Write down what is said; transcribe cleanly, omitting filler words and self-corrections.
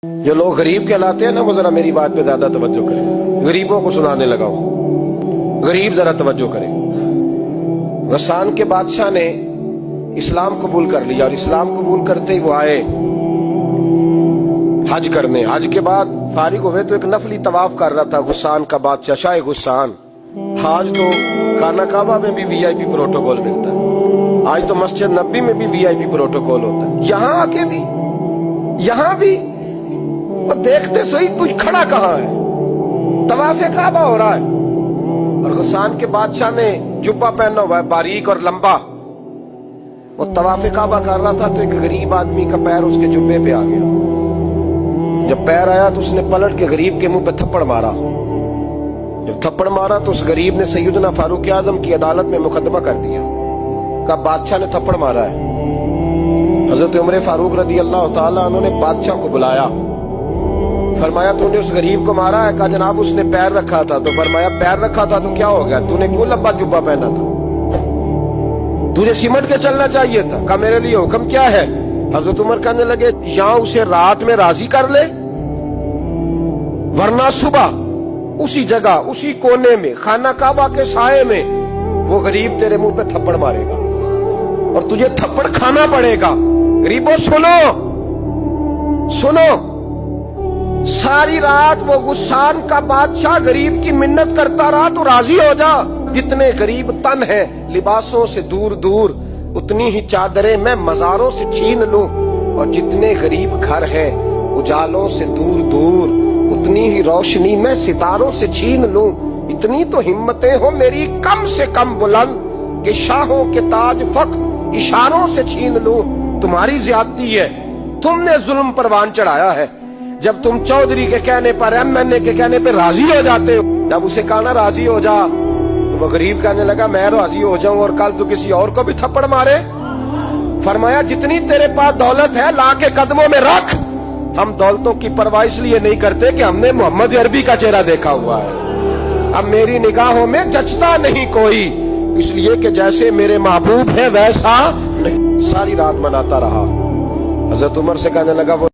جو لوگ غریب کہلاتے ہیں نا وہ ذرا میری بات پہ زیادہ توجہ کریں. غریبوں کو سنانے لگا ہوں. غریب ذرا توجہ کریں. غسان کے بادشاہ نے اسلام قبول کر لیا اور اسلام قبول کرتے ہی وہ آئے حج کرنے. حج کے بعد فارغ ہوئے تو ایک نفلی طواف کر رہا تھا غسان کا بادشاہ شاہ غسان. آج تو خانہ کعبہ میں بھی وی آئی پی پروٹوکول ملتا ہے. آج تو مسجد نبی میں بھی وی آئی پی پروٹوکول ہوتا ہے. یہاں آ کے بھی یہاں بھی اور دیکھتے صحیح تو کھڑا کہاں ہے. طواف کعبہ ہو رہا ہے اور غسان کے بادشاہ نے جبہ پہنا ہوا ہے باریک اور لمبا. وہ طواف کعبہ کر رہا تھا تو ایک غریب آدمی کا پیر اس کے جبے پہ آ گیا. جب پیر آیا تو اس نے پلٹ کے غریب کے منہ پہ تھپڑ مارا. جب تھپڑ مارا تو اس غریب نے سیدنا فاروق اعظم کی عدالت میں مقدمہ کر دیا. کہا بادشاہ نے تھپڑ مارا ہے. حضرت عمر فاروق رضی اللہ تعالیٰ عنہ نے بادشاہ کو بلایا. فرمایا تو نے اس غریب کو مارا ہے؟ کہا جناب اس نے پیر رکھا تھا. تو فرمایا پیر رکھا تھا تو کیا ہو گیا؟ تو نے کیوں لمبا جبہ پہنا تھا؟ تجھے سمٹ کے چلنا چاہیے تھا. کہا میرے لیے حکم کیا ہے؟ حضرت عمر کہنے لگے یہاں اسے رات میں راضی کر لے ورنہ صبح اسی جگہ اسی کونے میں خانہ کعبہ کے سائے میں وہ غریب تیرے منہ پہ تھپڑ مارے گا اور تجھے تھپڑ کھانا پڑے گا. غریبوں سنو ساری رات وہ غسان کا بادشاہ غریب کی منت کرتا رہا تو راضی ہو جا. جتنے غریب تن ہیں لباسوں سے دور دور اتنی ہی چادریں میں مزاروں سے چھین لوں اور جتنے غریب گھر ہیں اجالوں سے دور دور اتنی ہی روشنی میں ستاروں سے چھین لوں. اتنی تو ہمتیں ہو میری کم سے کم بلند کہ شاہوں کے تاج فخر اشاروں سے چھین لوں. تمہاری زیادتی ہے. تم نے ظلم پروان چڑھایا ہے. جب تم چودھری کے کہنے پر ایم این اے کے کہنے پہ راضی ہو جاتے ہو, جب اسے کہا نا راضی ہو جا تو وہ غریب کہنے لگا میں راضی ہو جاؤں اور کل تو کسی اور کو بھی تھپڑ مارے. فرمایا جتنی تیرے پاس دولت ہے لا کے قدموں میں رکھ. ہم دولتوں کی پرواہ اس لیے نہیں کرتے کہ ہم نے محمد عربی کا چہرہ دیکھا ہوا ہے. اب میری نگاہوں میں جچتا نہیں کوئی اس لیے کہ جیسے میرے محبوب ہے ویسا نہیں. ساری رات مناتا رہا. حضرت عمر سے کہنے لگا وہ